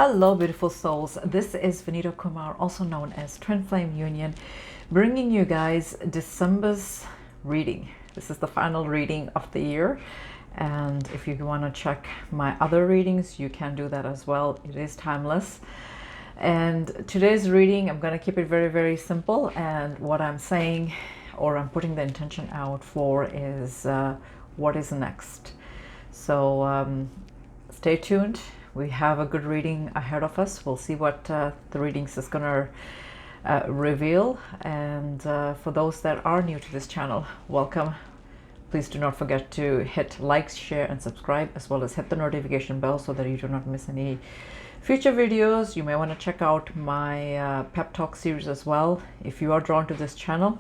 Hello beautiful souls, this is Vineeta Kumar, also known as Twinflameunion, bringing you guys December's reading. This is the final reading of the year, and if you want to check my other readings you can do that as well. It is timeless. And today's reading, I'm going to keep it very simple, and what I'm saying, or I'm putting the intention out for, is what is next. So stay tuned. We have a good reading ahead of us. We'll see what the readings is going to reveal. And for those that are new to this channel, welcome. Please do not forget to hit like, share and subscribe, as well as hit the notification bell so that you do not miss any future videos. You may want to check out my pep talk series as well. If you are drawn to this channel,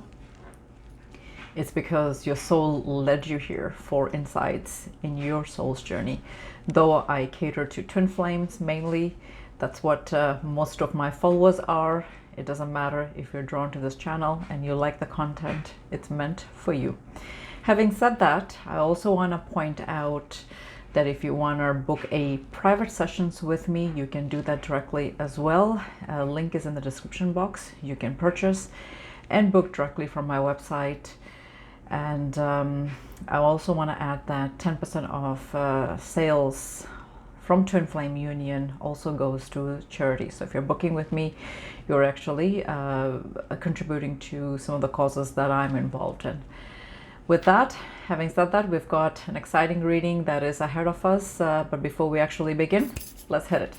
it's because your soul led you here for insights in your soul's journey. Though I cater to twin flames mainly, that's what most of my followers are. It doesn't matter if you're drawn to this channel and you like the content, it's meant for you. Having said that, I also want to point out that if you want to book a private sessions with me, you can do that directly as well. A link is in the description box. You can purchase and book directly from my website. And I also want to add that 10% of sales from Twinflameunion also goes to charity. So if you're booking with me, you're actually contributing to some of the causes that I'm involved in. With that, having said that, we've got an exciting reading that is ahead of us. But before we actually begin, let's hit it.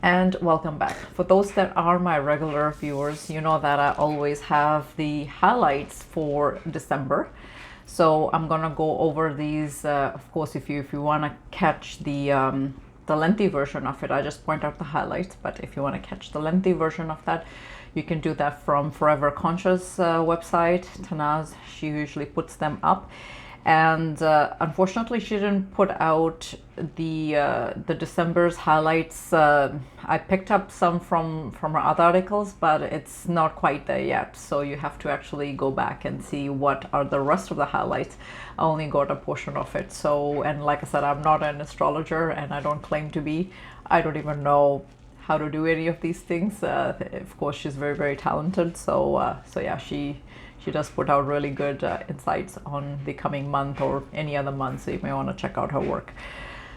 And welcome back. For those that are my regular viewers, you know that I always have the highlights for December. So I'm gonna go over these. Of course, if you want to catch the lengthy version of it, I just point out the highlights. But if you want to catch the lengthy version of that, you can do that from Forever Conscious website. Tanaz, she usually puts them up. And unfortunately she didn't put out the December's highlights. I picked up some from her other articles, but it's not quite there yet, so you have to actually go back and see what are the rest of the highlights. I only got a portion of it. So, and like I said, I'm not an astrologer and I don't claim to be. I don't even know how to do any of these things. Of course she's very talented, so yeah, she does put out really good insights on the coming month or any other month, so you may want to check out her work.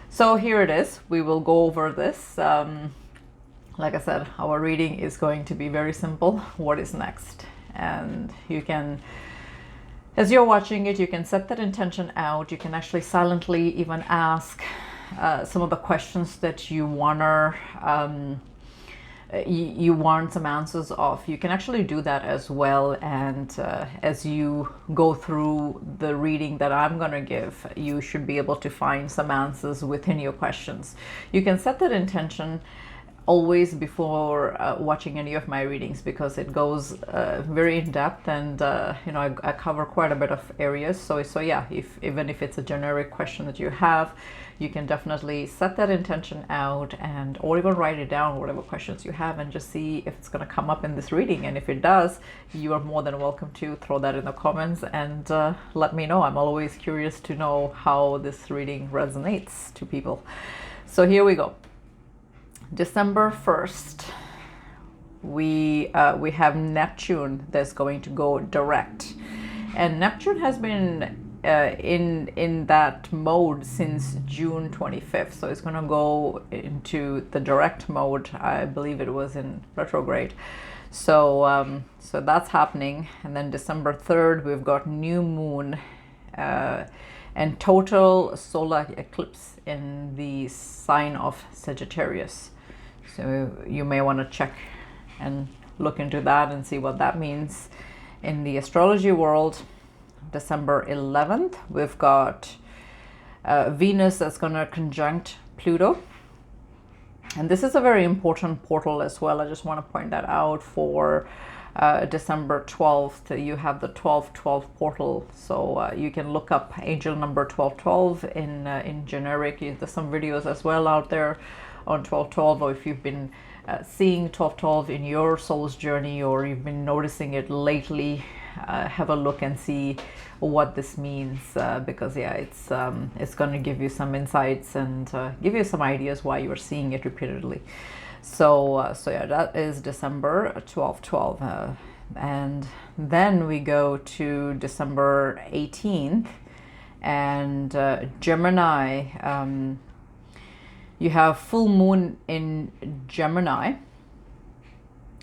So here it is. We will go over this. Like I said, our reading is going to be very simple. What is next? And you can, as you're watching it, you can set that intention out. You can actually silently even ask some of the questions that you want some answers of. You can actually do that as well, and as you go through the reading that I'm going to give, you should be able to find some answers within your questions. You can set that intention always before watching any of my readings, because it goes very in depth, and you know, I cover quite a bit of areas. So yeah, even if it's a generic question that you have, you can definitely set that intention out, and or even write it down, whatever questions you have, and just see if it's going to come up in this reading. And if it does, you are more than welcome to throw that in the comments and let me know. I'm always curious to know how this reading resonates to people. So here we go. December 1st, we have Neptune that's going to go direct, and Neptune has been in that mode since June 25th, so it's going to go into the direct mode. I believe it was in retrograde, so so that's happening. And then December 3rd, we've got new moon and total solar eclipse in the sign of Sagittarius. So you may want to check and look into that and see what that means in the astrology world. December 11th, we've got Venus that's going to conjunct Pluto. And this is a very important portal as well. I just want to point that out for December 12th. You have the 1212 portal. So you can look up angel number 1212 in generic. There's some videos as well out there on 1212, or if you've been seeing 1212 in your soul's journey, or you've been noticing it lately, have a look and see what this means, because yeah, it's going to give you some insights and give you some ideas why you're seeing it repeatedly. So yeah, that is December 1212, and then we go to December 18th, and Gemini. You have full moon in Gemini,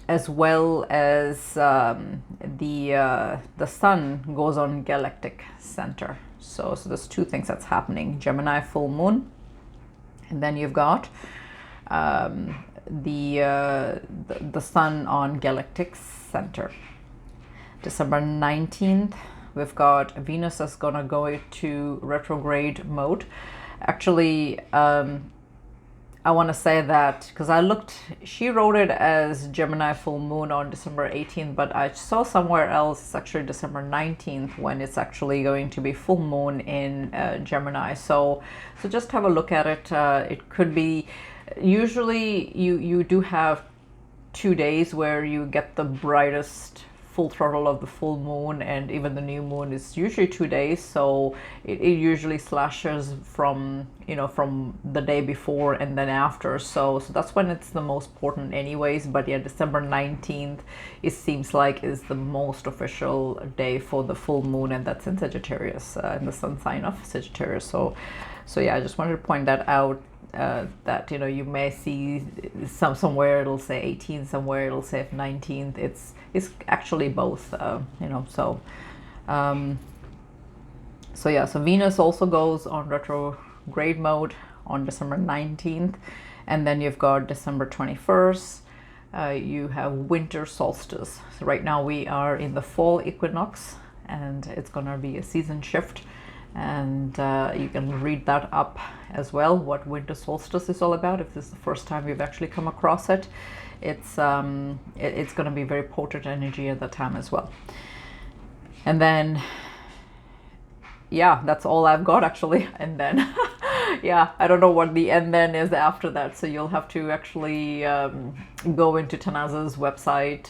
as well as the sun goes on galactic center. So there's two things that's happening: Gemini full moon, and then you've got the sun on galactic center. December 19th, we've got Venus is gonna go to retrograde mode. Actually, I want to say that because I looked, she wrote it as Gemini full moon on December 18th, but I saw somewhere else it's actually December 19th when it's actually going to be full moon in Gemini. So just have a look at it. It could be, usually you do have 2 days where you get the brightest full throttle of the full moon, and even the new moon is usually 2 days, so it usually slashes from, you know, from the day before and then after, so that's when it's the most important anyways. But yeah, December 19th, it seems like, is the most official day for the full moon, and that's in Sagittarius, in the sun sign of Sagittarius. So yeah, I just wanted to point that out, that, you know, you may see somewhere it'll say 18th, somewhere it'll say 19th. It's actually both, you know. So yeah, so Venus also goes on retrograde mode on December 19th, and then you've got December 21st. You have winter solstice. So right now we are in the fall equinox, and it's gonna be a season shift. And you can read that up as well, what winter solstice is all about, if this is the first time you've actually come across it. It's going to be very potent energy at that time as well. And then yeah, that's all I've got actually. And then yeah, I don't know what the and then is after that, so you'll have to actually go into Tanaza's website,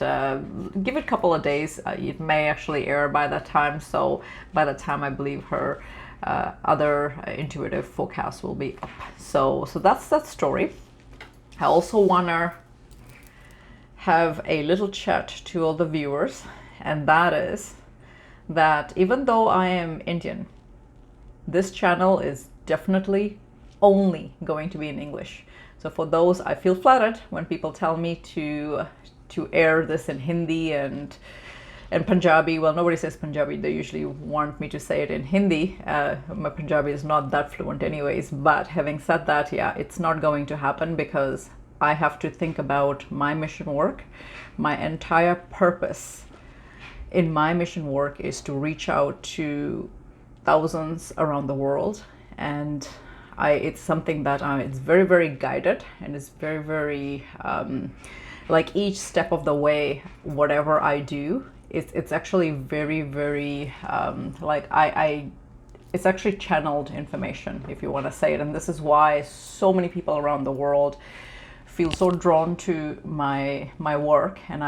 give it a couple of days. It may actually air by that time, so by the time I believe her other intuitive forecast will be up. So that's that story. I also want to have a little chat to all the viewers, and that is that even though I am Indian, this channel is definitely only going to be in English. So for those, I feel flattered when people tell me to air this in Hindi and Punjabi. Well, nobody says Punjabi. They usually want me to say it in Hindi. My Punjabi is not that fluent anyways. But having said that, yeah, it's not going to happen because I have to think about my mission work. My entire purpose in my mission work is to reach out to thousands around the world, and It's something that it's very, very guided, and it's very, very like each step of the way, whatever I do, it's actually very, very like it's actually channeled information, if you want to say it. And this is why so many people around the world feel so drawn to my work. And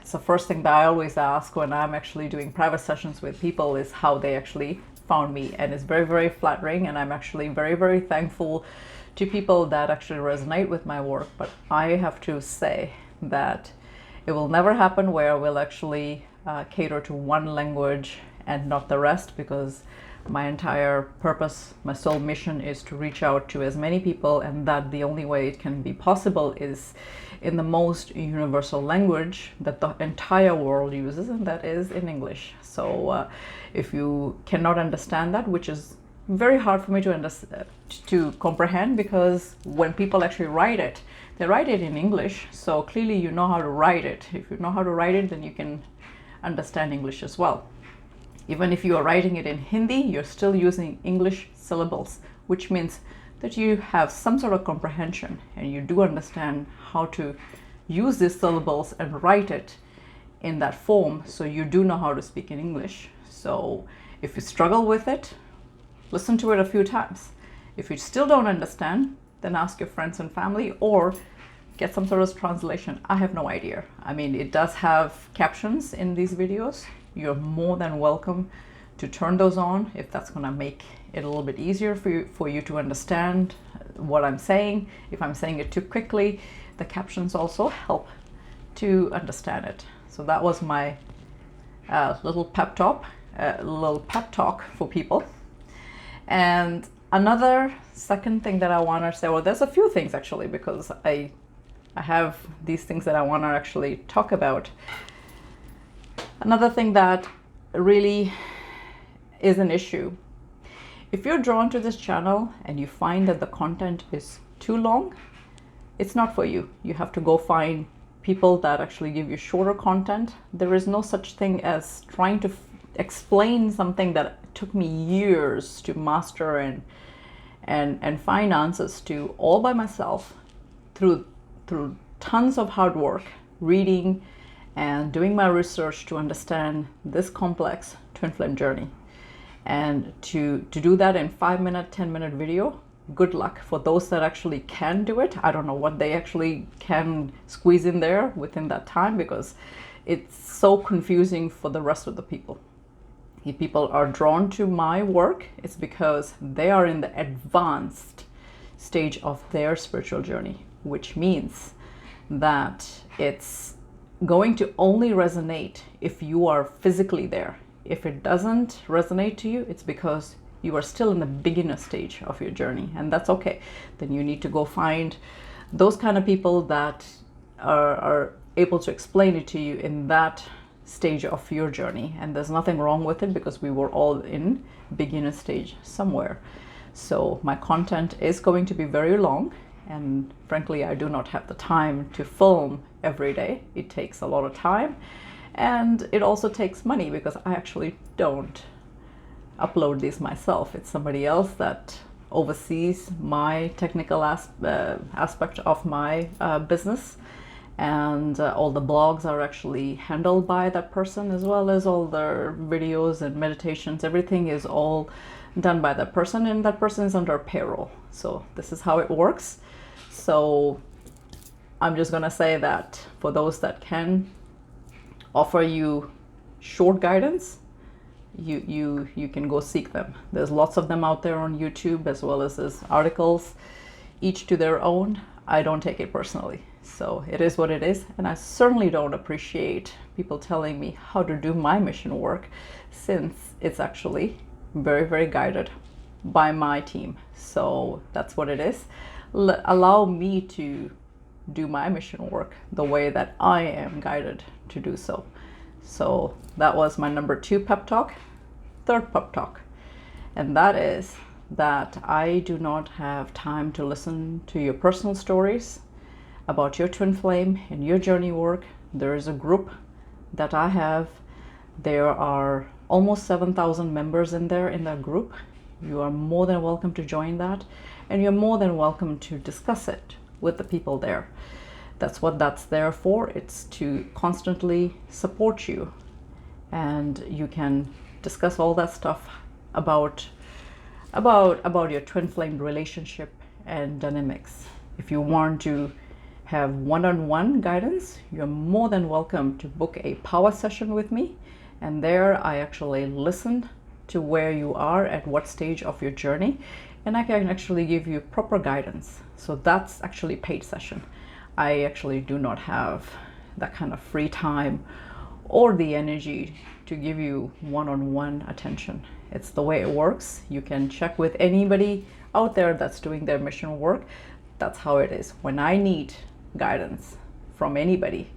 it's the first thing that I always ask when I'm actually doing private sessions with people, is how they actually found me. And it's very, very flattering, and I'm actually very, very thankful to people that actually resonate with my work. But I have to say that it will never happen where we'll actually cater to one language and not the rest, because my entire purpose, my sole mission, is to reach out to as many people, and that the only way it can be possible is in the most universal language that the entire world uses, and that is in English. So if you cannot understand that, which is very hard for me to comprehend, because when people actually write it, they write it in English, so clearly you know how to write it. If you know how to write it, then you can understand English as well. Even if you are writing it in Hindi, you're still using English syllables, which means that you have some sort of comprehension, and you do understand how to use these syllables and write it in that form, so you do know how to speak in English. So if you struggle with it, listen to it a few times. If you still don't understand, then ask your friends and family, or get some sort of translation. I have no idea. I mean, it does have captions in these videos. You're more than welcome to turn those on if that's going to make it a little bit easier for you to understand what I'm saying. If I'm saying it too quickly, the captions also help to understand it. So that was my little pep talk for people. And another second thing that I want to say, well, there's a few things actually, because I have these things that I want to actually talk about. Another thing that really is an issue, if you're drawn to this channel and you find that the content is too long, it's not for you. You have to go find people that actually give you shorter content. There is no such thing as trying to explain something that took me years to master and find answers to all by myself through tons of hard work, reading and doing my research to understand this complex twin flame journey. And to do that in 5-minute, 10-minute video, good luck for those that actually can do it. I don't know what they actually can squeeze in there within that time, because it's so confusing for the rest of the people. If people are drawn to my work, it's because they are in the advanced stage of their spiritual journey, which means that it's going to only resonate if you are physically there. If it doesn't resonate to you, it's because you are still in the beginner stage of your journey, and that's okay. Then you need to go find those kind of people that are able to explain it to you in that stage of your journey. And there's nothing wrong with it, because we were all in beginner stage somewhere. So my content is going to be very long, and frankly, I do not have the time to film every day. It takes a lot of time, and it also takes money, because I actually don't upload these myself. It's somebody else that oversees my technical aspect of my business, and all the blogs are actually handled by that person, as well as all the videos and meditations. Everything is all done by that person, and that person is under payroll. So this is how it works. So I'm just gonna say that for those that can offer you short guidance, you can go seek them. There's lots of them out there on YouTube, as well as there's articles, each to their own. I don't take it personally. So it is what it is. And I certainly don't appreciate people telling me how to do my mission work, since it's actually very, very guided by my team. So that's what it is. Allow me to do my mission work the way that I am guided to do so. So that was my number 2 pep talk. Third pep talk, and that is that I do not have time to listen to your personal stories about your twin flame and your journey work. There is a group that I have. There are almost 7,000 members in there in that group. You are more than welcome to join that. and you're more than welcome to discuss it with the people there. That's what that's there for. It's to constantly support you, and you can discuss all that stuff about your twin flame relationship and dynamics. If you want to have one-on-one guidance, you're more than welcome to book a power session with me, and there I actually listen to where you are at what stage of your journey, and I can actually give you proper guidance. So that's actually paid session. I actually do not have that kind of free time or the energy to give you one-on-one attention. It's the way it works. You can check with anybody out there that's doing their mission work. That's how it is. When I need guidance from anybody,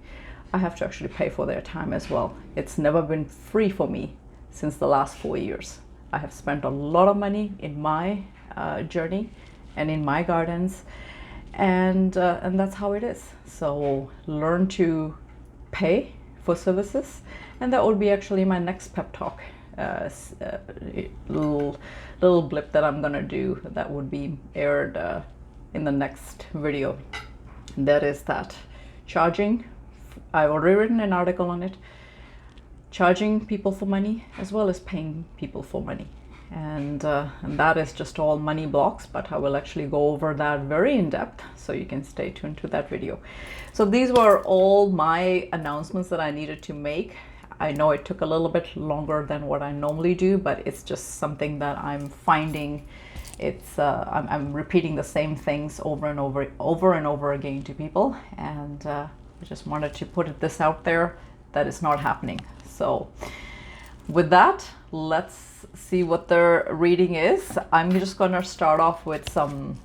I have to actually pay for their time as well. It's never been free for me since the last 4 years. I have spent a lot of money in my journey and in my guidance, and that's how it is. So learn to pay for services, and that would be actually my next pep talk. Little blip that I'm gonna do that would be aired in the next video. That is that charging. I've already written an article on it. Charging people for money as well as paying people for money, and that is just all money blocks, but I will actually go over that very in depth, so you can stay tuned to that video. So these were all my announcements that I needed to make. I know it took a little bit longer than what I normally do, but it's just something that I'm finding. It's I'm repeating the same things over and over again to people, and I just wanted to put this out there that is not happening. So with that, let's see what the reading is. I'm just going to start off with some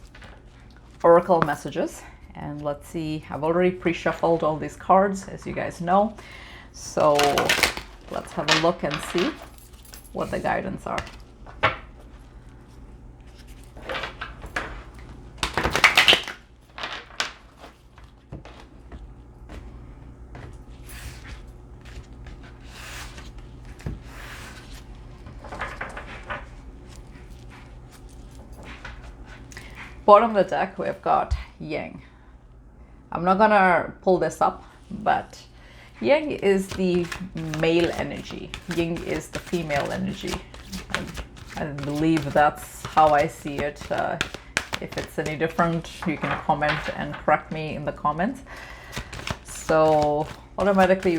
oracle messages, and let's see. I've already pre-shuffled all these cards, as you guys know. So let's have a look and see what the guidance are. Bottom of the deck, we've got Yang. I'm not gonna pull this up, but Yang is the male energy. Yin is the female energy. I believe that's how I see it. If it's any different, you can comment and correct me in the comments. So automatically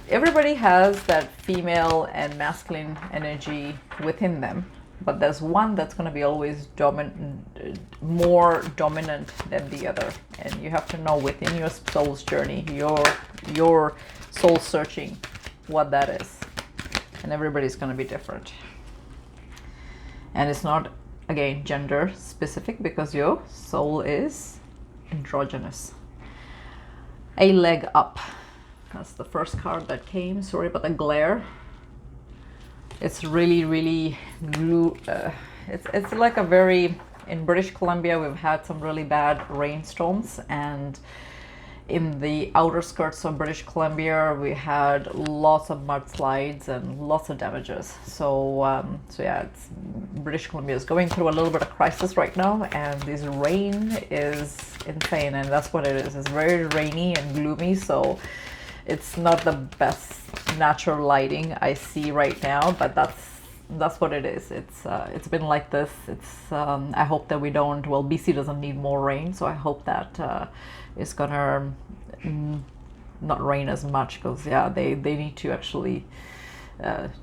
everybody has that female and masculine energy within them. But there's one that's going to be always more dominant than the other, and you have to know within your soul's journey, your soul searching, what that is. And everybody's going to be different. And it's not, again, gender specific, because your soul is androgynous. A leg up. That's the first card that came. Sorry about the glare. It's really it's like a very, in British Columbia we've had some really bad rainstorms, and in the outer skirts of British Columbia we had lots of mudslides and lots of damages. So yeah, British Columbia is going through a little bit of crisis right now, and this rain is insane, and that's what it is. It's very rainy and gloomy, so it's not the best natural lighting I see right now, but that's what it is. It's been like this. I hope that we don't, well, BC doesn't need more rain, so I hope that it's gonna not rain as much, because yeah, they need to actually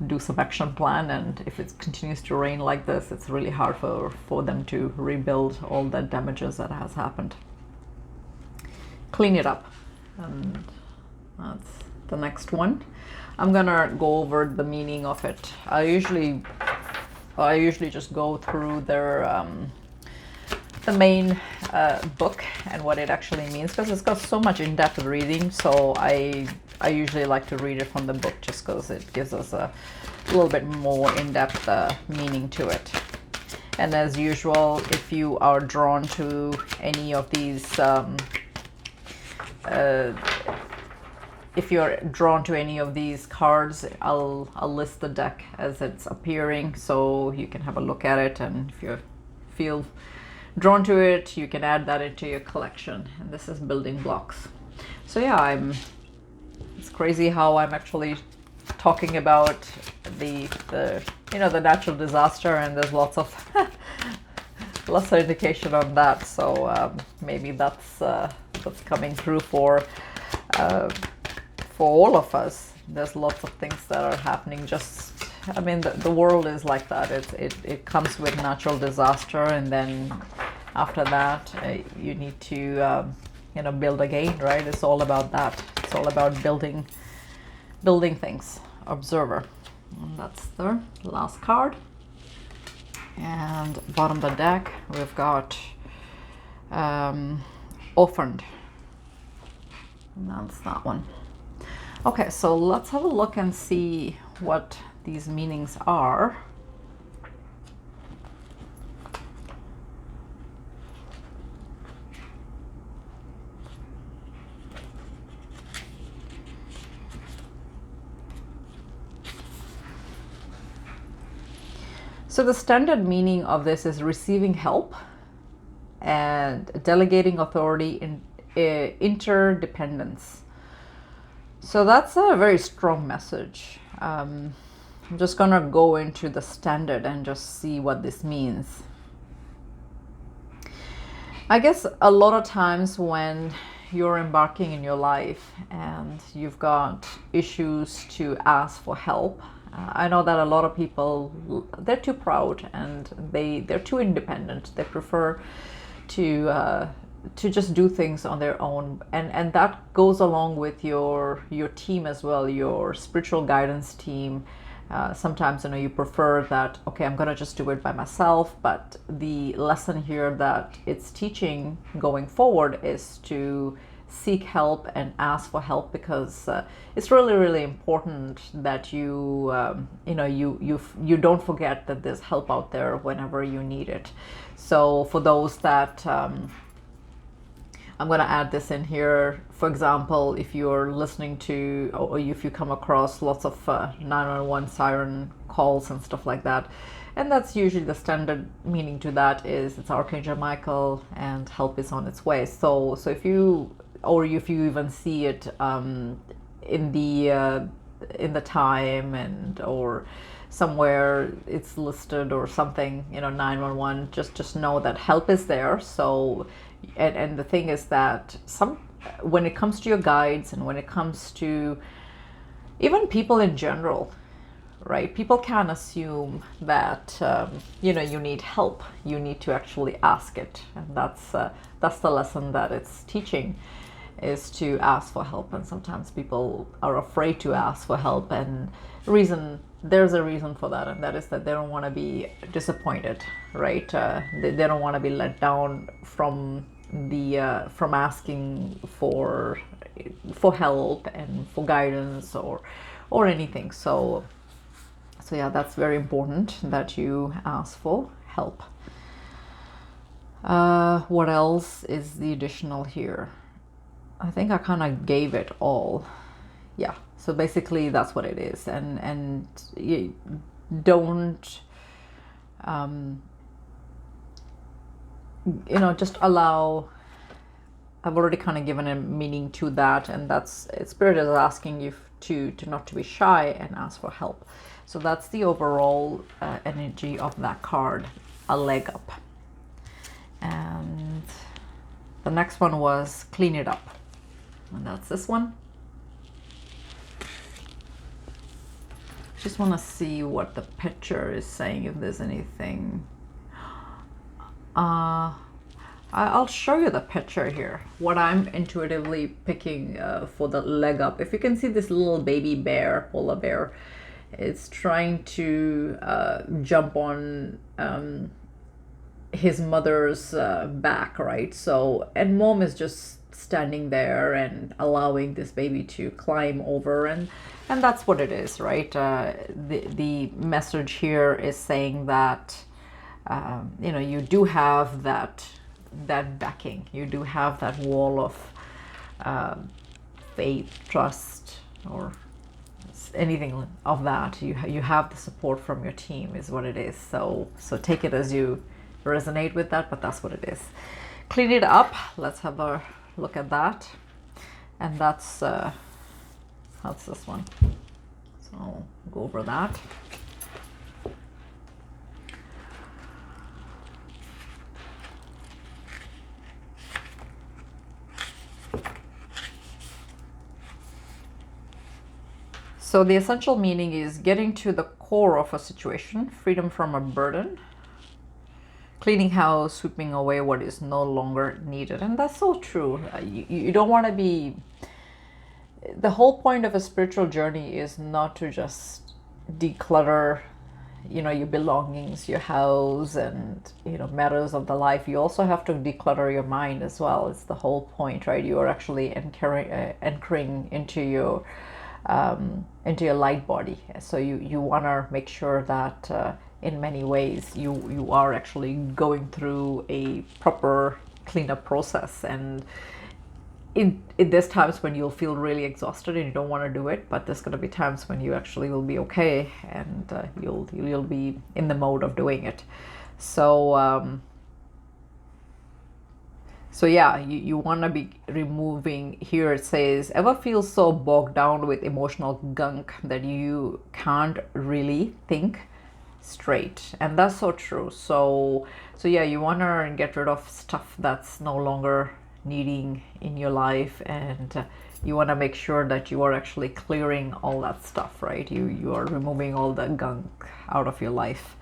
do some action plan, and if it continues to rain like this, it's really hard for them to rebuild all the damages that has happened. Clean it up. And that's the next one. I'm gonna go over the meaning of it. I usually just go through their the main book and what it actually means, because it's got so much in-depth reading. So I usually like to read it from the book, just because it gives us a little bit more in-depth meaning to it. And as usual, if you are drawn to any of these if you're drawn to any of these cards, I'll list the deck as it's appearing so you can have a look at it, and if you feel drawn to it, you can add that into your collection. And this is building blocks. So yeah, it's crazy how I'm actually talking about the the natural disaster, and there's lots of indication on that. So maybe that's coming through for all of us. There's lots of things that are happening. Just, I mean, the world is like that. It comes with natural disaster, and then after that you need to build again, right? It's all about that. It's all about building things. Observer. And that's the last card. And bottom of the deck we've got orphaned. And that's that one. Okay, so let's have a look and see what these meanings are. So the standard meaning of this is receiving help and delegating authority in interdependence. So that's a very strong message. I'm just gonna go into the standard and just see what this means. I guess a lot of times when you're embarking in your life and you've got issues to ask for help, I know that a lot of people, they're too proud and they're too independent. They prefer to just do things on their own, and that goes along with your team as well, your spiritual guidance team. Sometimes you prefer that, okay, I'm gonna just do it by myself. But the lesson here that it's teaching going forward is to seek help and ask for help, because it's really, really important that you don't forget that there's help out there whenever you need it. So for those that I'm going to add this in here. For example, if you're listening to, or if you come across lots of 911 siren calls and stuff like that, and that's usually the standard meaning to that is it's Archangel Michael and help is on its way. So if you even see it in the time and or somewhere it's listed or something, 911, just know that help is there. So and the thing is that when it comes to your guides and when it comes to even people in general, right, people can assume that you need help. You need to actually ask it, and that's the lesson that it's teaching, is to ask for help. And sometimes people are afraid to ask for help, and there's a reason for that, and that is that they don't want to be disappointed, right? They don't want to be let down from asking for help and for guidance or anything. So yeah, that's very important that you ask for help. What else is the additional here? I think I kind of gave it all. Yeah, so basically that's what it is. And you don't just allow. I've already kind of given a meaning to that, and that's Spirit is asking you to not to be shy and ask for help. So that's the overall energy of that card, a leg up. And the next one was clean it up, and that's this one. Just want to see what the picture is saying, if there's anything. I'll show you the picture here, what I'm intuitively picking for the leg up. If you can see this little baby bear, polar bear, it's trying to jump on his mother's back, right? So, and mom is just standing there and allowing this baby to climb over, and that's what it is, right? The message here is saying that you do have that backing, you do have that wall of faith, trust, or anything of that. You have the support from your team is what it is. So take it as you resonate with that, but that's what it is. Clean it up. Let's have a look at that. And that's this one. So I'll go over that. So the essential meaning is getting to the core of a situation, freedom from a burden, cleaning house, sweeping away what is no longer needed. And that's so true. You don't want to be... The whole point of a spiritual journey is not to just declutter, your belongings, your house, and, matters of the life. You also have to declutter your mind as well. It's the whole point, right? You are actually anchoring into your light body. So you want to make sure that in many ways you are actually going through a proper cleanup process. And there's times when you'll feel really exhausted and you don't want to do it, but there's going to be times when you actually will be okay, and you'll be in the mode of doing it. So yeah, you want to be removing. Here it says, ever feel so bogged down with emotional gunk that you can't really think straight? And that's so true. So yeah, you want to get rid of stuff that's no longer needing in your life, and you want to make sure that you are actually clearing all that stuff, right? You are removing all the gunk out of your life.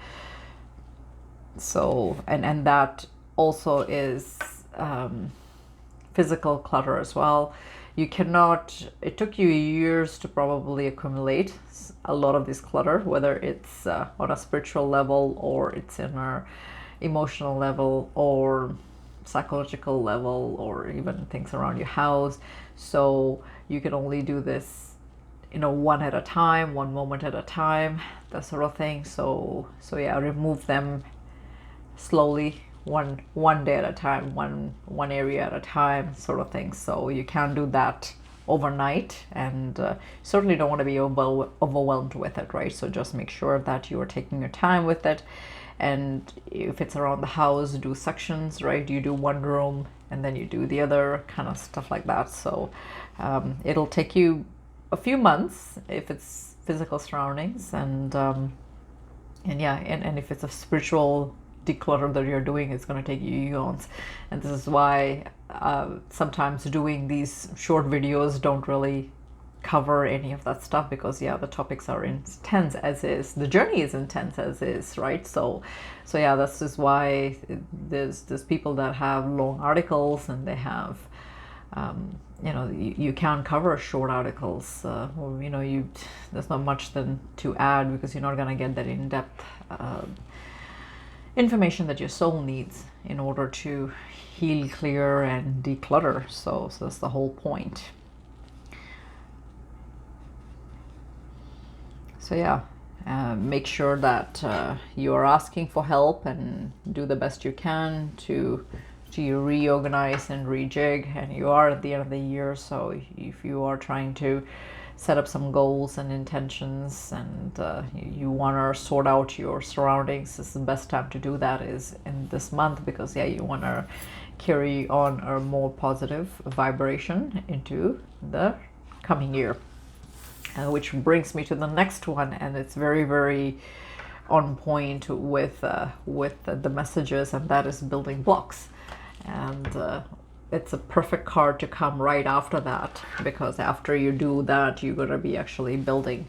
So and that also is physical clutter as well. You cannot, it took you years to probably accumulate a lot of this clutter, whether it's on a spiritual level, or it's in our emotional level, or psychological level, or even things around your house. So you can only do this, one at a time, one moment at a time, that sort of thing. So yeah, remove them slowly, one day at a time, one area at a time, sort of thing. So you can't do that overnight, and certainly don't want to be overwhelmed with it, right? So just make sure that you are taking your time with it. And if it's around the house, do sections, right? You do one room and then you do the other, kind of stuff like that. So it'll take you a few months if it's physical surroundings, and yeah, and if it's a spiritual declutter that you're doing, it's going to take you eons. And this is why sometimes doing these short videos don't really cover any of that stuff, because yeah, the topics are intense as is, the journey is intense as is, right? So yeah, this is why there's people that have long articles, and they have you can't cover short articles, or there's not much then to add, because you're not going to get that in-depth information that your soul needs in order to heal, clear, and declutter. So that's the whole point. So yeah, make sure that you are asking for help, and do the best you can to reorganize and rejig. And you are at the end of the year, so if you are trying to set up some goals and intentions, and you want to sort out your surroundings, this is the best time to do that, is in this month, because yeah, you want to carry on a more positive vibration into the coming year. Which brings me to the next one, and it's very, very on point with the messages, and that is building blocks. And it's a perfect card to come right after that, because after you do that, you're going to be actually building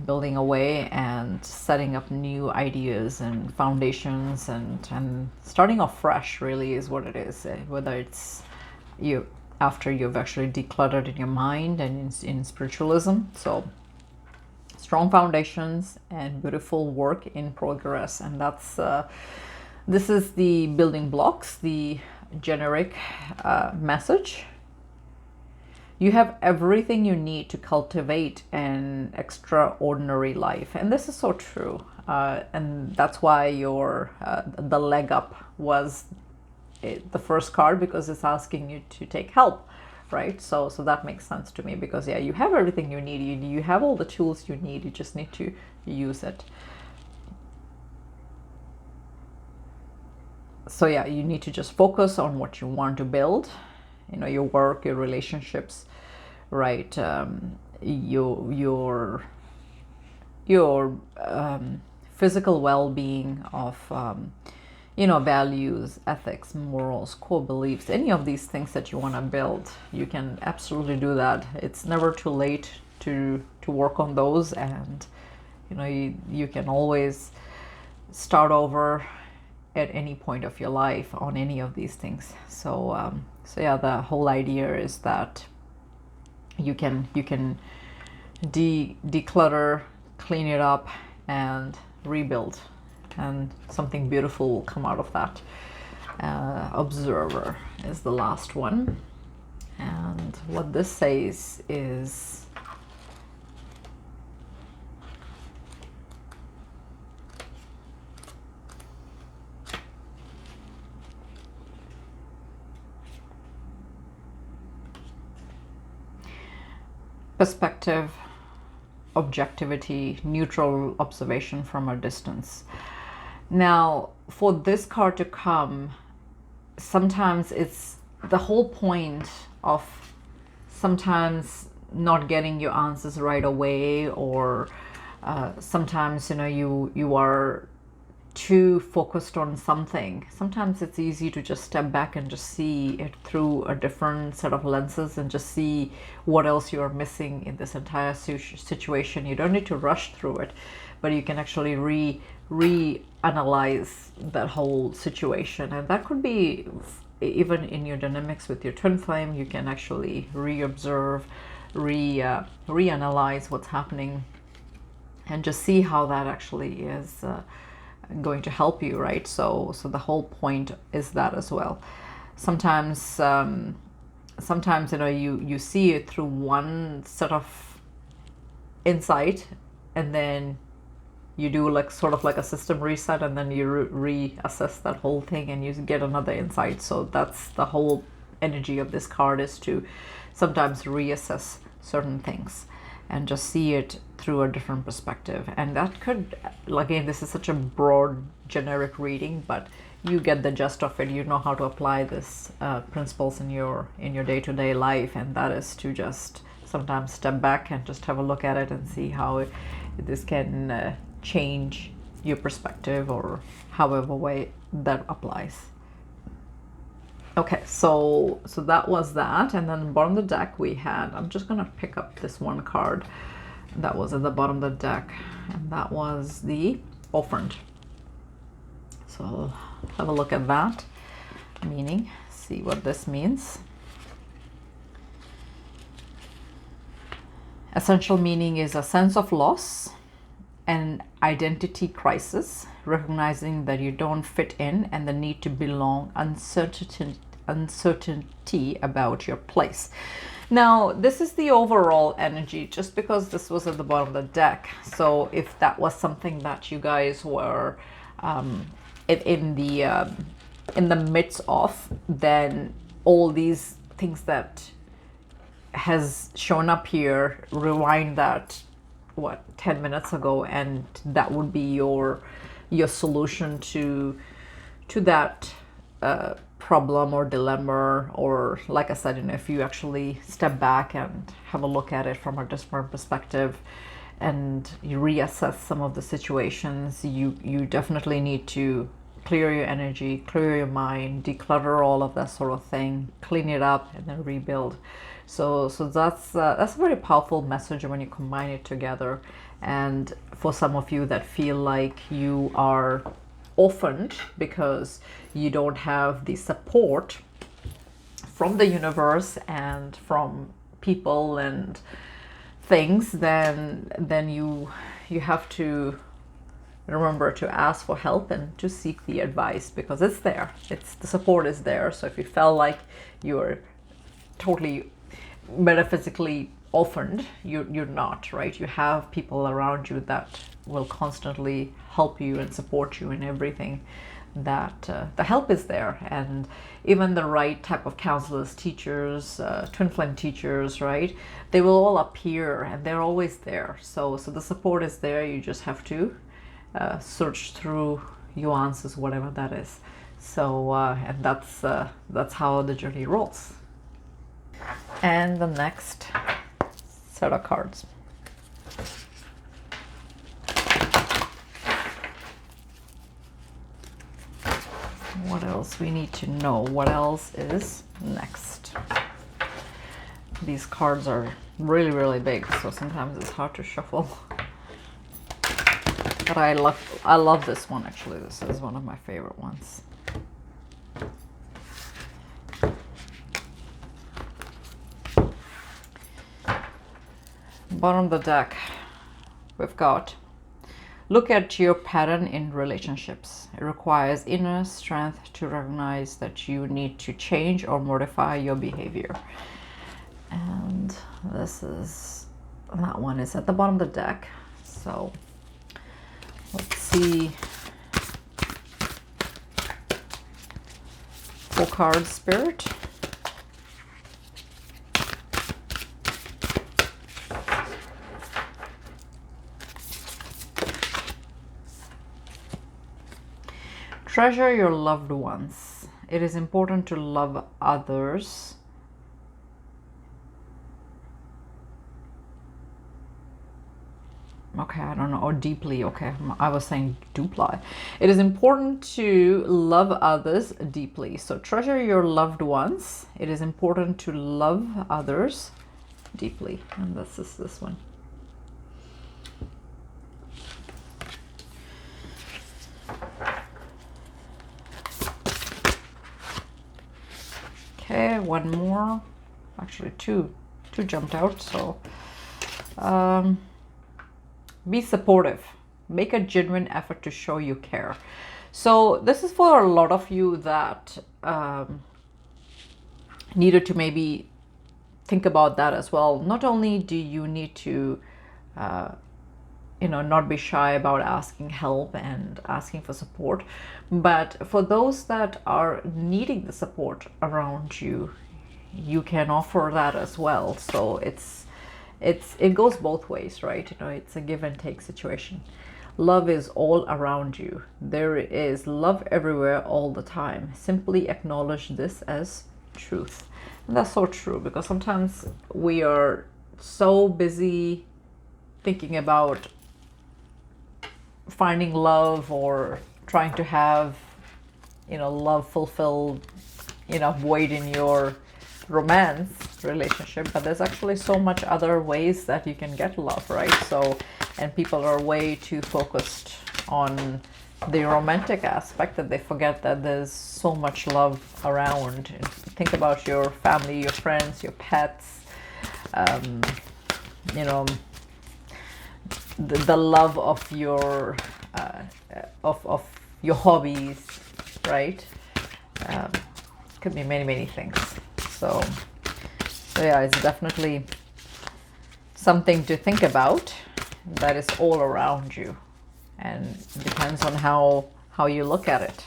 away and setting up new ideas and foundations, and starting off fresh, really, is what it is. Whether it's you after you've actually decluttered in your mind and in spiritualism. So strong foundations and beautiful work in progress. And that's this is the building blocks, the generic message. You have everything you need to cultivate an extraordinary life. And this is so true. And that's why your the leg up was the first card, because it's asking you to take help, right? So that makes sense to me, because yeah, you have everything you need. You have all the tools you need. You just need to use it. So yeah, you need to just focus on what you want to build, you know, your work, your relationships, right? Your physical well-being of you know, values, ethics, morals, core beliefs, any of these things that you want to build. You can absolutely do that. It's never too late to work on those, and you know, you can always start over at any point of your life on any of these things. So yeah, the whole idea is that you can declutter, clean it up, and rebuild, and something beautiful will come out of that. Observer is the last one, and what this says is, perspective, objectivity, neutral observation from a distance. Now, for this card to come, sometimes it's the whole point of sometimes not getting your answers right away, or sometimes, you know, you are too focused on something. Sometimes it's easy to just step back and just see it through a different set of lenses and just see what else you're missing in this entire situation. You don't need to rush through it, but you can actually reanalyze that whole situation. And that could be even in your dynamics with your twin flame. You can actually reobserve, reanalyze what's happening, and just see how that actually is going to help you, right? So the whole point is that as well. Sometimes you know, you see it through one set of insight, and then you do like sort of like a system reset, and then you reassess that whole thing and you get another insight. So that's the whole energy of this card, is to sometimes reassess certain things and just see it through a different perspective. And that could, again, this is such a broad generic reading, but you get the gist of it. You know how to apply this principles in your day-to-day life, and that is to just sometimes step back and just have a look at it and see how this can change your perspective, or however way that applies. Okay, so that was that. And then bottom of the deck we had, I'm just gonna pick up this one card that was at the bottom of the deck, and that was the Orphaned. So have a look at that meaning, see what this means. Essential meaning is a sense of loss, an identity crisis, recognizing that you don't fit in, and the need to belong, uncertainty about your place. Now, this is the overall energy, just because this was at the bottom of the deck. So if that was something that you guys were in the midst of, then all these things that has shown up here, rewind that, what, 10 minutes ago, and that would be your solution to that problem or dilemma. Or like I said, you know, if you actually step back and have a look at it from a different perspective and you reassess some of the situations, you definitely need to clear your energy, clear your mind, declutter all of that sort of thing, clean it up, and then rebuild. So that's a very powerful message when you combine it together. And for some of you that feel like you are orphaned because you don't have the support from the universe and from people and things, then you have to remember to ask for help and to seek the advice, because it's there. The support is there. So if you felt like you're totally metaphysically orphaned, you're not, right? You have people around you that will constantly help you and support you in everything that the help is there, and even the right type of counselors, teachers, twin flame teachers, right? They will all appear, and they're always there. So the support is there. You just have to search through your answers, whatever that is. So and that's how the journey rolls. And the next set of cards. What else we need to know? What else is next? These cards are really, really big, so sometimes it's hard to shuffle. But I love this one, actually. This is one of my favorite ones. Bottom of the deck, we've got, look at your pattern in relationships. It requires inner strength to recognize that you need to change or modify your behavior. And that one is at the bottom of the deck. So let's see. 4 cards, Spirit. Treasure your loved ones. It is important to love others. Okay, I don't know, or deeply. Okay, I was saying dupli. It is important to love others deeply. So treasure your loved ones. It is important to love others deeply. And this is this one. Okay, one more. Actually, two jumped out. So be supportive. Make a genuine effort to show you care. So this is for a lot of you that needed to maybe think about that as well. Not only do you need to not be shy about asking help and asking for support, but for those that are needing the support around you, you can offer that as well. So it goes both ways, right? It's a give and take situation. Love is all around you. There is love everywhere all the time. Simply acknowledge this as truth. And that's so true, because sometimes we are so busy thinking about finding love or trying to have love fulfilled void in your romance relationship, but there's actually so much other ways that you can get love, right? So, and people are way too focused on the romantic aspect that they forget that there's so much love around. Think about your family, your friends, your pets, the love of your your hobbies, right? Could be many things. So yeah, it's definitely something to think about that is all around you, and it depends on how you look at it.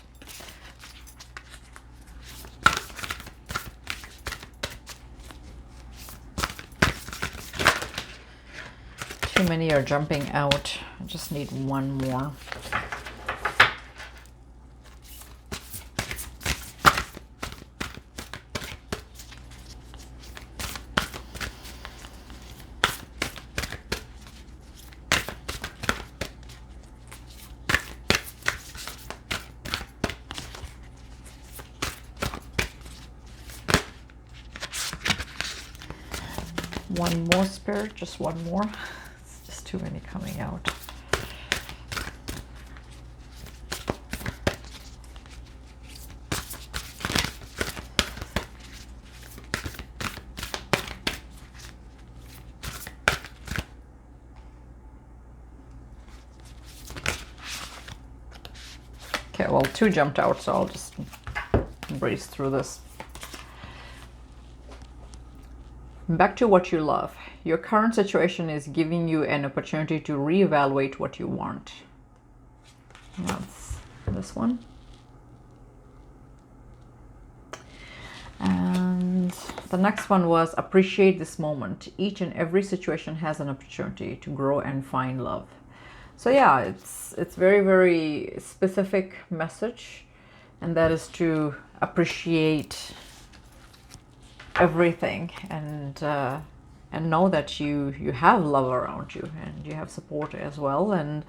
Too many are jumping out. I just need one more. One more, Spirit, just one more. It's just too many coming out. Okay, well, 2 jumped out, so I'll just breeze through this. Back to what you love. Your current situation is giving you an opportunity to reevaluate what you want. That's this one. And the next one was appreciate this moment. Each and every situation has an opportunity to grow and find love. So yeah, it's very, very specific message, and that is to appreciate everything and know that you have love around you and you have support as well, and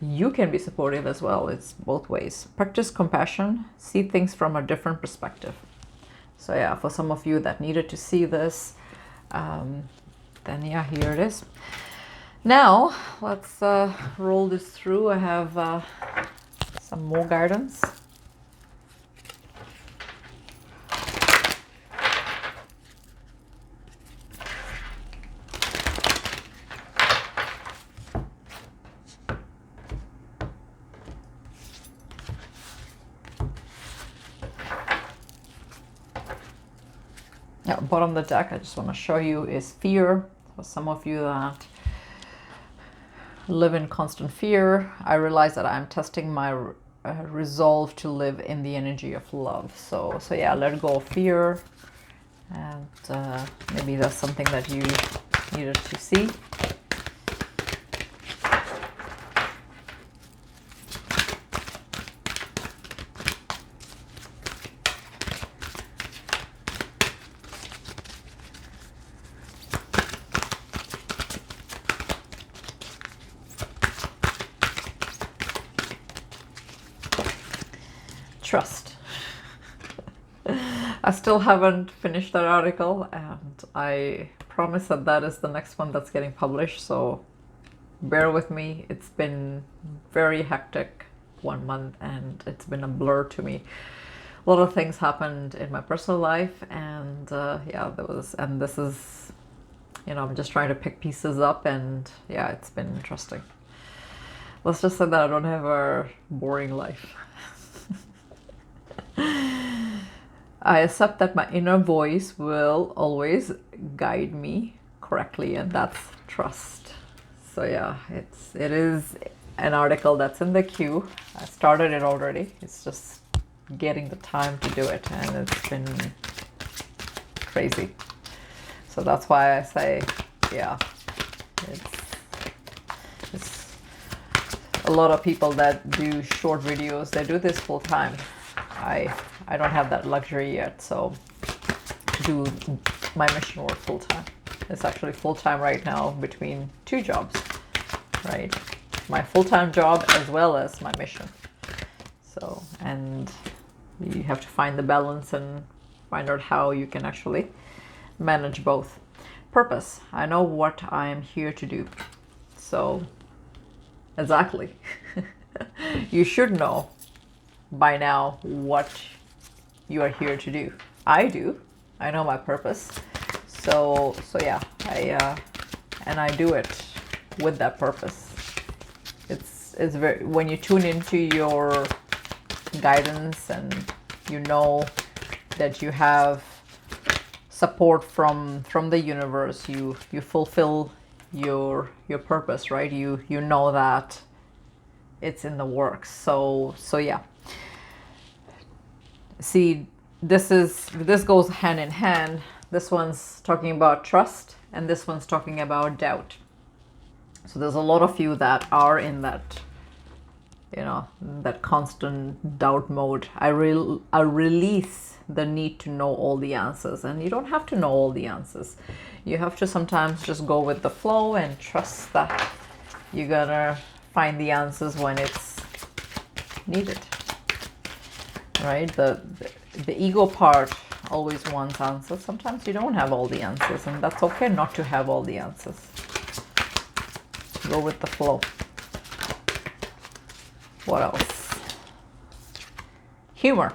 you can be supportive as well. It's both ways. Practice compassion, see things from a different perspective. So yeah, for some of you that needed to see this, then yeah, here it is. Now let's roll this through. I have some more guidance. Yeah, bottom of the deck, I just want to show you, is fear. For some of you that live in constant fear, I realize that I'm testing my resolve to live in the energy of love. So yeah, let go of fear, and maybe that's something that you needed to see. Trust. I still haven't finished that article, and I promise that that is the next one that's getting published, so bear with me. It's been very hectic 1 month, and it's been a blur to me. A lot of things happened in my personal life, and yeah, this is, you know, I'm just trying to pick pieces up, and yeah, it's been interesting. Let's just say that I don't have a boring life. I accept that my inner voice will always guide me correctly, and that's trust. So yeah, it is an article that's in the queue. I started it already. It's just getting the time to do it, and it's been crazy. So that's why I say, yeah, it's a lot of people that do short videos, they do this full time. I don't have that luxury yet, so do my mission work full time. It's actually full time right now between 2 jobs, right? My full-time job as well as my mission. So, and you have to find the balance and find out how you can actually manage both. Purpose. I know what I am here to do. So, exactly. You should know by now what you are here to do. I do. I know my purpose. So yeah, I do it with that purpose. It's very, when you tune into your guidance and you know that you have support from the universe, you fulfill your purpose, right? You know that it's in the works. So yeah. See, this goes hand in hand. This one's talking about trust, and this one's talking about doubt. So there's a lot of you that are in that, you know, that constant doubt mode. I release the need to know all the answers, and you don't have to know all the answers. You have to sometimes just go with the flow and trust that you're gonna find the answers when it's needed. Right? The ego part always wants answers. Sometimes you don't have all the answers, and that's okay not to have all the answers. Go with the flow. What else? Humor.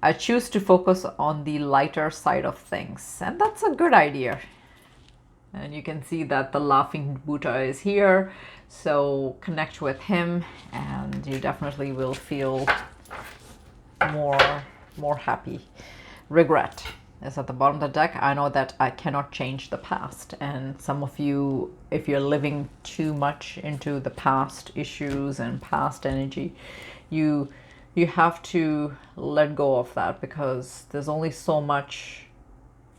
I choose to focus on the lighter side of things, and that's a good idea. And you can see that the laughing Buddha is here, so connect with him, and you definitely will feel more happy. Regret is at the bottom of the deck. I know that I cannot change the past, and some of you, if you're living too much into the past issues and past energy, you you have to let go of that, because there's only so much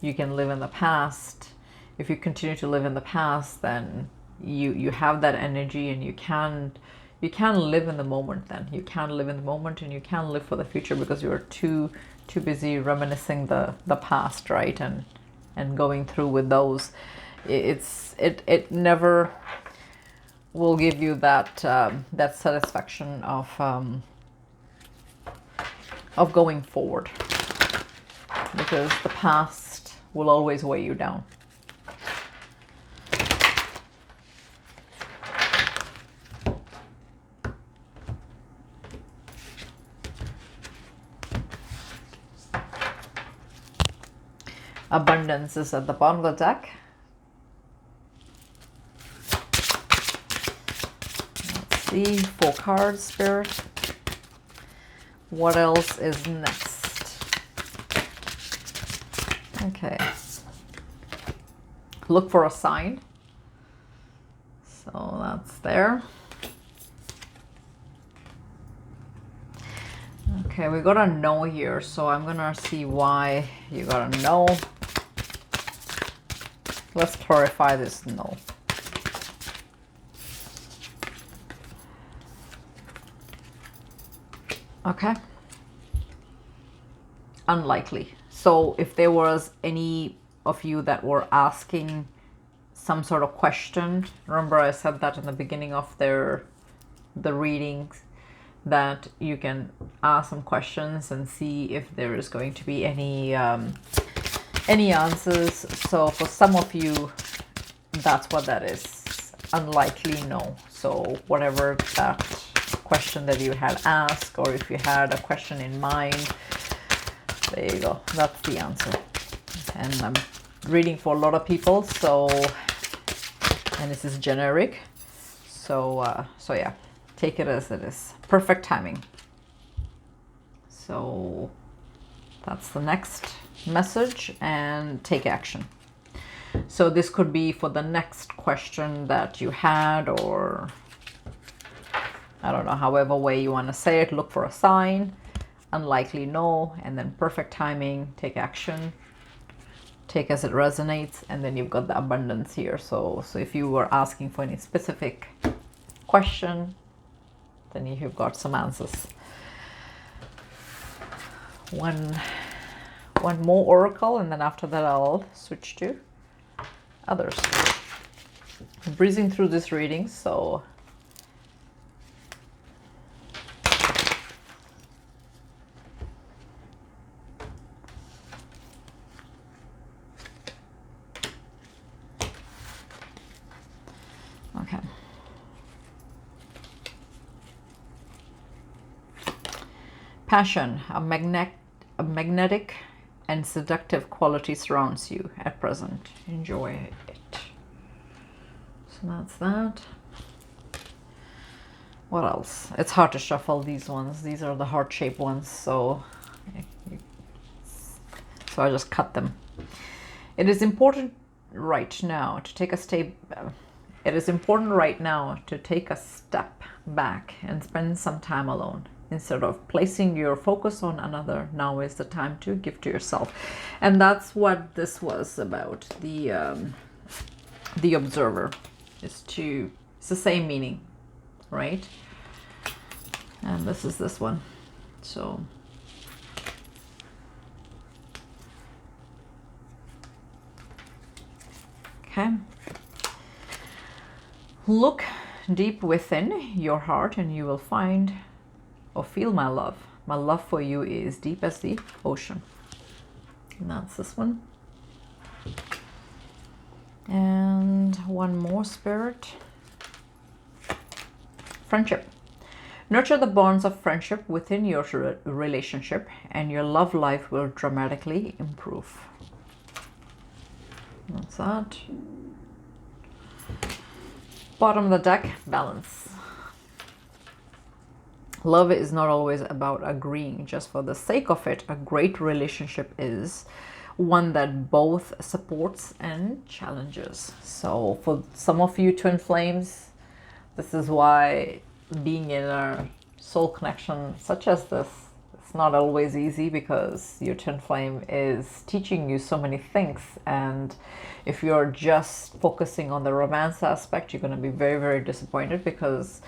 you can live in the past. If you continue to live in the past, then you have that energy, and you can't live in the moment. Then you can't live in the moment, and you can't live for the future, because you're too busy reminiscing the past, right? And going through with those. It never will give you that that satisfaction of going forward, because the past will always weigh you down. Abundance is at the bottom of the deck. Let's see, 4 cards, Spirit. What else is next? Okay. Look for a sign. So that's there. Okay, we got a no here, so I'm gonna see why you got a no. Let's clarify this no. Okay. Unlikely. So if there was any of you that were asking some sort of question, remember I said that in the beginning of the readings, that you can ask some questions and see if there is going to be any answers. So for some of you, that's what that is. Unlikely no. So whatever that question that you had asked, or if you had a question in mind, there you go. That's the answer. And I'm reading for a lot of people, so, and this is generic. So yeah, take it as it is. Perfect timing. So that's the next message, and take action. So this could be for the next question that you had, or I don't know, however way you want to say it. Look for a sign, unlikely no, and then perfect timing, take action, take as it resonates, and then you've got the abundance here. So if you were asking for any specific question, then you've got some answers. One more oracle, and then after that I'll switch to others. I'm breezing through this reading, so okay. Passion, a magnetic and seductive quality surrounds you at present. Enjoy it. So that's that. What else? It's hard to shuffle these ones. These are the heart-shaped ones, so I just cut them. It is important right now to take a step. It is important right now to take a step back and spend some time alone. Instead of placing your focus on another, now is the time to give to yourself. And that's what this was about. The observer is to, it's the same meaning, right? And this is this one. So okay. Look deep within your heart and you will find or feel my love. My love for you is deep as the ocean. And that's this one. And one more, Spirit. Friendship. Nurture the bonds of friendship within your relationship and your love life will dramatically improve. That's that. Bottom of the deck, balance. Love is not always about agreeing just for the sake of it. A great relationship is one that both supports and challenges. So for some of you twin flames, this is why being in a soul connection such as this, it's not always easy because your twin flame is teaching you so many things. And if you're just focusing on the romance aspect, you're going to be very, very disappointed, because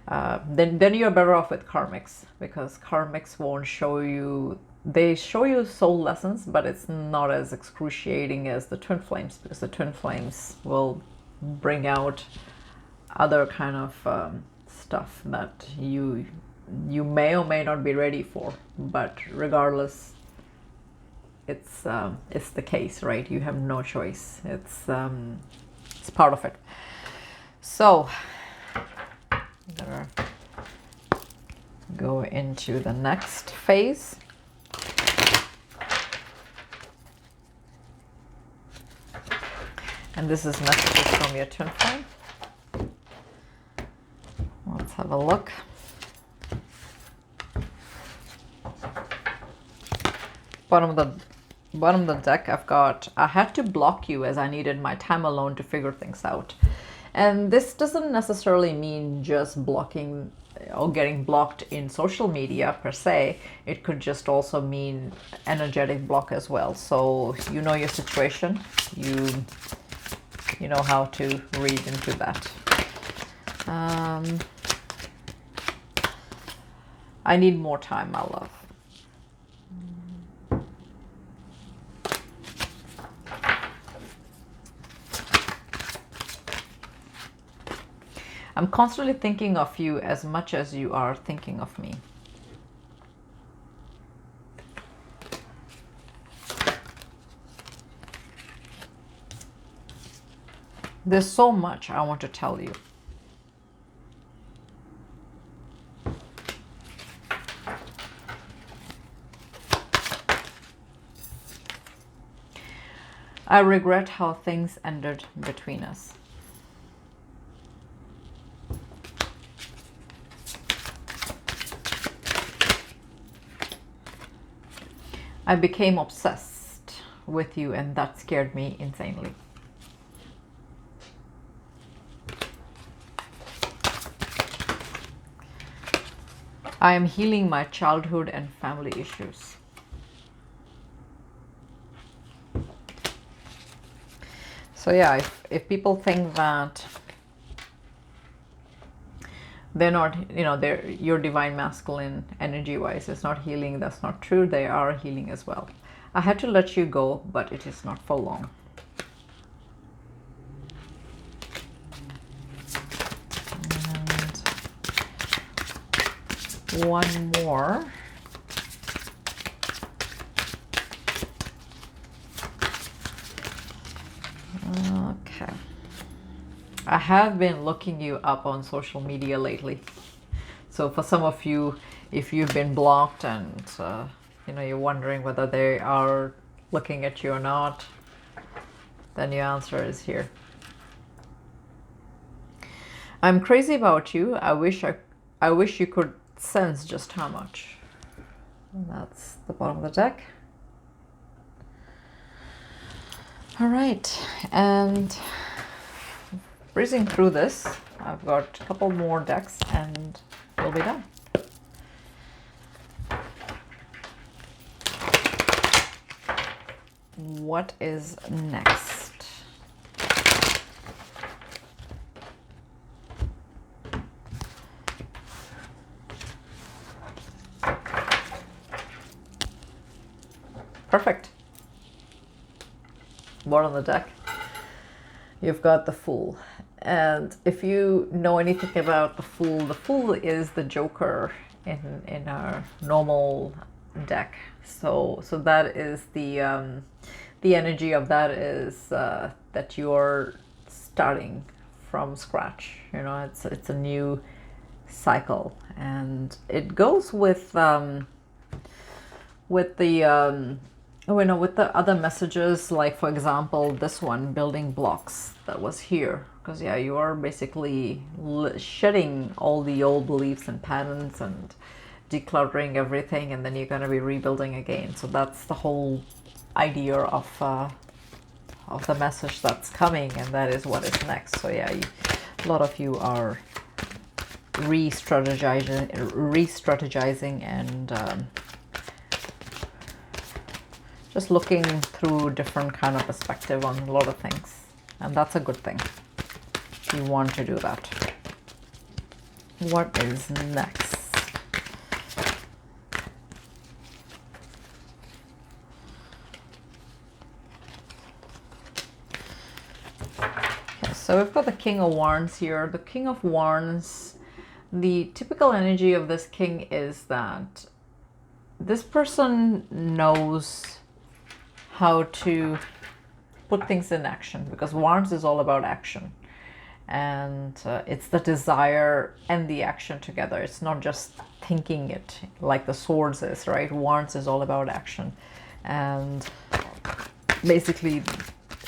then you're better off with karmics, because karmics won't show you, they show you soul lessons, but it's not as excruciating as the twin flames, because the twin flames will bring out other kind of stuff that you may or may not be ready for. But regardless, it's the case, right? You have no choice. It's part of it. So I'm gonna go into the next phase. And this is messages from your twin flame. Let's have a look. Bottom of the deck, I've got, I had to block you as I needed my time alone to figure things out. And this doesn't necessarily mean just blocking or getting blocked in social media per se. It could just also mean energetic block as well. So you know your situation, you know how to read into that. I need more time, my love. I'm constantly thinking of you as much as you are thinking of me. There's so much I want to tell you. I regret how things ended between us. I became obsessed with you, and that scared me insanely. I am healing my childhood and family issues. So yeah, if people think that they're not, you know, your divine masculine energy wise is not healing, that's not true. They are healing as well. I had to let you go, but it is not for long. And one more. Okay. I have been looking you up on social media lately. So for some of you, if you've been blocked and you know, you're wondering whether they are looking at you or not, then your answer is here. I'm crazy about you. I wish you could sense just how much. And that's the bottom of the deck. All right, and breezing through this, I've got a couple more decks and we'll be done. What is next? Perfect. Bottom of the deck, you've got the Fool. And if you know anything about the Fool is the Joker in our normal deck. So that is the energy of that is that you're starting from scratch. You know, it's a new cycle, and it goes with the you know, with the other messages, like for example this one, building blocks, that was here, because yeah, you are basically shedding all the old beliefs and patterns and decluttering everything, and then you're going to be rebuilding again. So that's the whole idea of the message that's coming, and that is what is next. So yeah, a lot of you are re-strategizing and just looking through different kind of perspective on a lot of things. And that's a good thing. You want to do that. What is next? Okay, so we've got the King of Wands here. The King of Wands, the typical energy of this king is that this person knows how to put things in action, because Wands is all about action. And it's the desire and the action together. It's not just thinking it like the Swords is, right? Wands is all about action. And basically,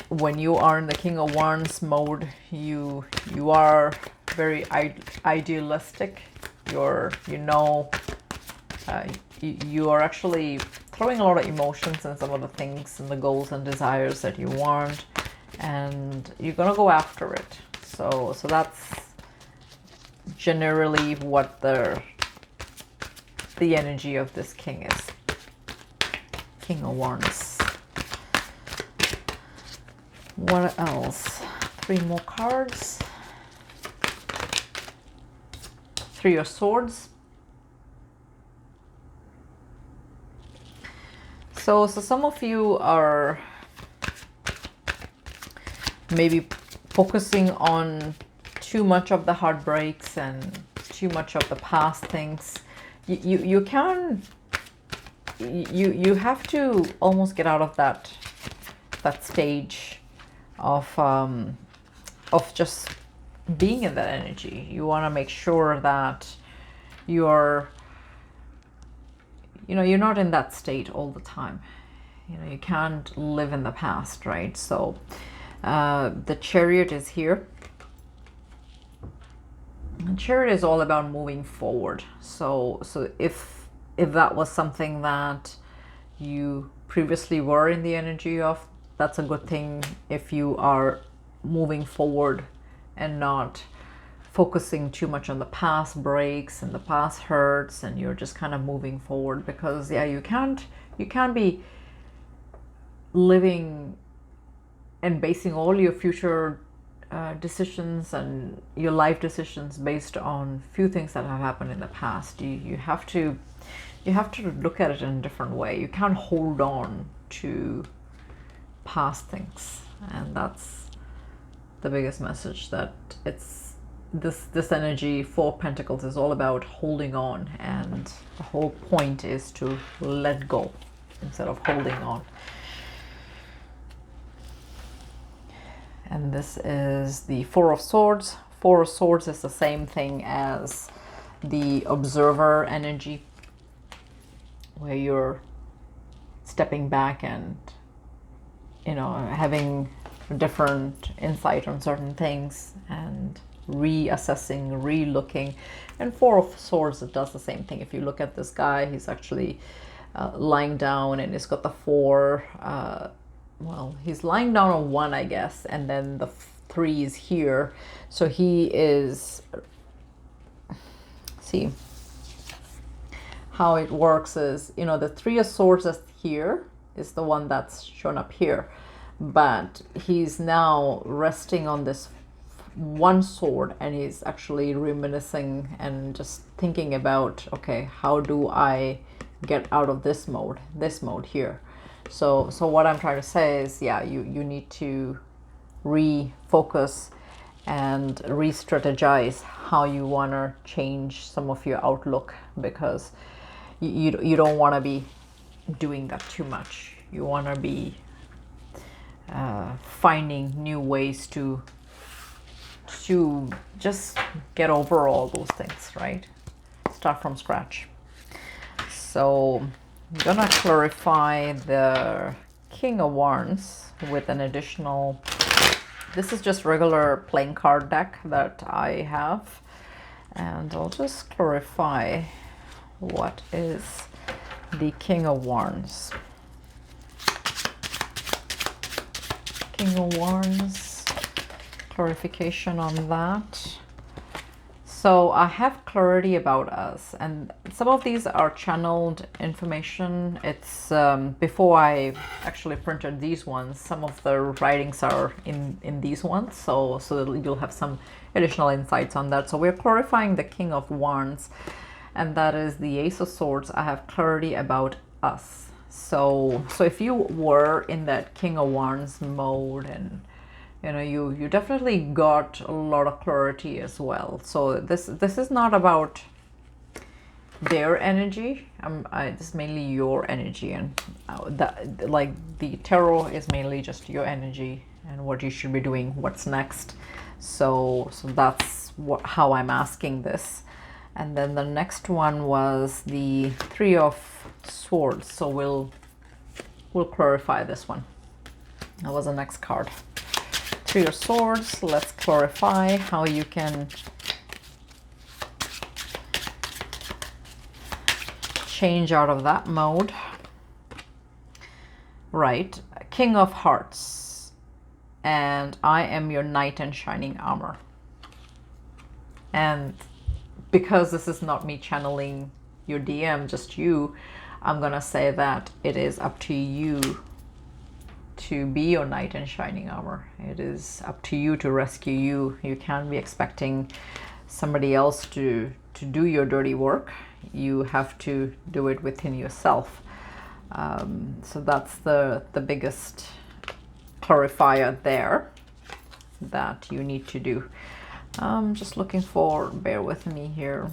when you are in the King of Wands mode, you are very idealistic. You are actually throwing a lot of emotions in some of the things and the goals and desires that you want, and you're gonna go after it. So that's generally what the energy of this king is. King of Wands. What else? 3 more cards. 3 of Swords. So some of you are maybe focusing on too much of the heartbreaks and too much of the past things. You have to almost get out of that stage of just being in that energy. You want to make sure that you're not in that state all the time. You can't live in the past, right? So the Chariot is here. And Chariot is all about moving forward. So if that was something that you previously were in the energy of, that's a good thing. If you are moving forward and not focusing too much on the past breaks and the past hurts, and you're just kind of moving forward, because yeah, you can't be living and basing all your future decisions and your life decisions based on few things that have happened in the past. You have to look at it in a different way. You can't hold on to past things, and that's the biggest message. That it's this energy. 4 of Pentacles is all about holding on, and the whole point is to let go instead of holding on. And this is the 4 of Swords. 4 of Swords is the same thing as the Observer energy, where you're stepping back and having a different insight on certain things and reassessing, re-looking. And 4 of Swords, it does the same thing. If you look at this guy, he's actually lying down, and he's got the 4 well, he's lying down on 1, I guess, and then the 3 is here. So he is, see how it works is, the 3 of Swords is here, is the one that's shown up here, but he's now resting on this 1 sword, and he's actually reminiscing and just thinking about, okay, how do I get out of this mode here. So what I'm trying to say is, yeah, you need to refocus and re-strategize how you want to change some of your outlook, because you don't want to be doing that too much. You want to be finding new ways to just get over all those things, right? Start from scratch. So I'm gonna clarify the King of Wands with an additional, this is just regular playing card deck that I have, and I'll just clarify what is the King of Wands. King of Wands, clarification on that. So I have clarity about us, and some of these are channeled information. It's before I actually printed these ones, some of the writings are in these ones, so that you'll have some additional insights on that. So we're clarifying the King of Wands, and that is the Ace of Swords. I have clarity about us. So if you were in that King of Wands mode, and you know, you definitely got a lot of clarity as well. So this is not about their energy. This is mainly your energy, and that, like, the tarot is mainly just your energy and what you should be doing, what's next. So that's how I'm asking this. And then the next one was the Three of Swords. So we'll clarify this one. That was the next card. Three of Swords. Let's clarify how you can change out of that mode. Right. King of Hearts. And I am your knight in shining armor. And because this is not me channeling your DM, just you, I'm gonna say that it is up to you to be your knight in shining armor. It is up to you to rescue you. You can't be expecting somebody else to do your dirty work. You have to do it within yourself. So that's the biggest clarifier there that you need to do. I'm just looking for, bear with me here.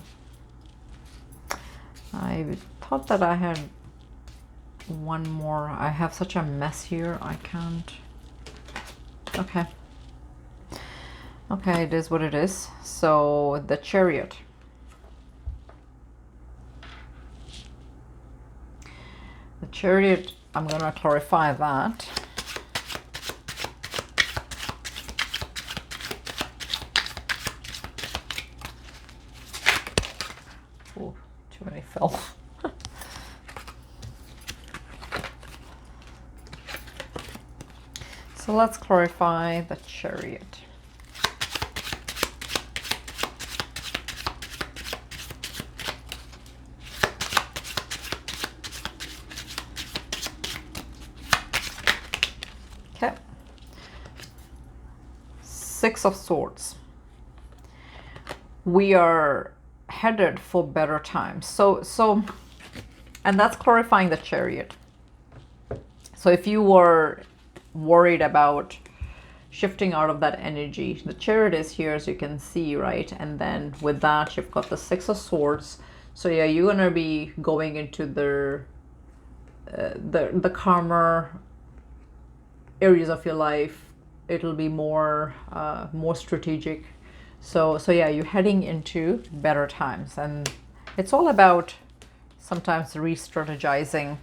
I thought that I had one more. I have such a mess here, I can't. Okay, it is what it is. So the Chariot. The Chariot, I'm gonna clarify that. Oh, too many fell. So let's clarify the Chariot. Okay. Six of Swords. We are headed for better times. So, and that's clarifying the Chariot. So if you were worried about shifting out of that energy, the Chariot is here, as you can see, right? And then with that, you've got the Six of Swords. So yeah, you're gonna be going into the calmer areas of your life. It'll be more strategic. So yeah, you're heading into better times, and it's all about sometimes re-strategizing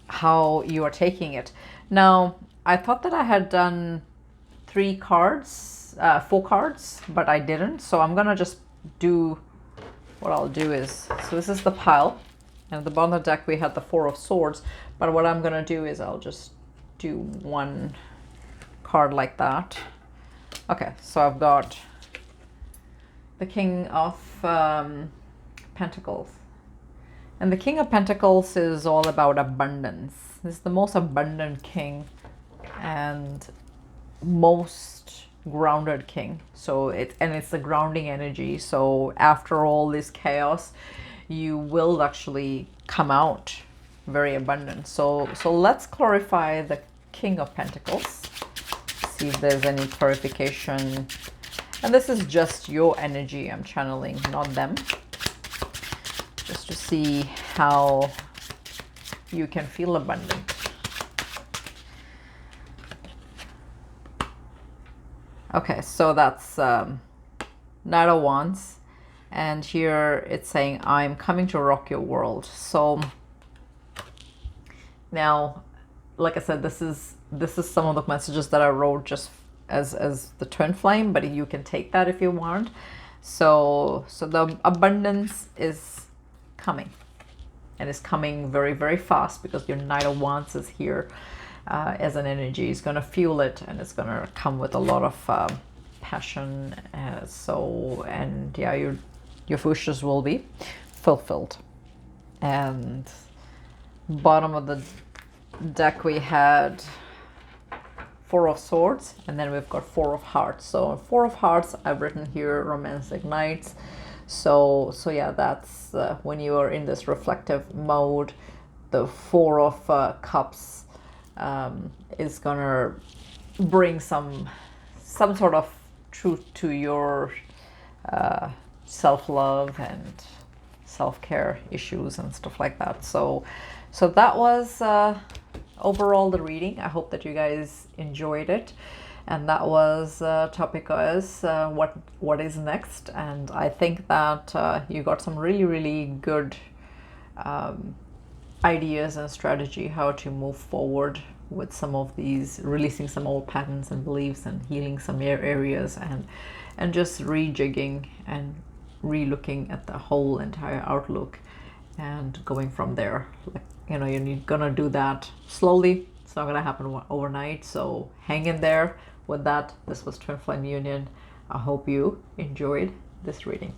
how you are taking it. Now, I thought that I had done 4 cards, but I didn't. So I'm gonna just do, what I'll do is, so this is the pile, and at the bottom of the deck we had the Four of Swords, but what I'm gonna do is I'll just do one card like that. Okay, so I've got the King of Pentacles. And the King of Pentacles is all about abundance. This is the most abundant king and most grounded king. So it's the grounding energy. So after all this chaos, you will actually come out very abundant. So let's clarify the King of Pentacles. See if there's any clarification. And this is just your energy I'm channeling, not them. Just to see how you can feel abundant. Okay, so that's Knight of Wands, and here it's saying I'm coming to rock your world. So now, like I said, this is some of the messages that I wrote just as the twin flame, but you can take that if you want. So the abundance is coming, and it's coming very, very fast, because your Knight of Wands is here as an energy. It's going to fuel it, and it's going to come with a lot of passion. And yeah, your wishes will be fulfilled. And bottom of the deck we had Four of Swords, and then we've got Four of Hearts. So Four of Hearts, I've written here, romance ignites. So yeah, that's when you are in this reflective mode. The Four of Cups is gonna bring some sort of truth to your self-love and self-care issues and stuff like that. So that was overall the reading. I hope that you guys enjoyed it, and that was topic is what is next. And I think that you got some really good ideas and strategy how to move forward with some of these, releasing some old patterns and beliefs and healing some areas, and just rejigging and re-looking at the whole entire outlook and going from there. Like, you know, you're gonna do that slowly. It's not gonna happen overnight, so hang in there with that. This was Twin Flame Union. I hope you enjoyed this reading.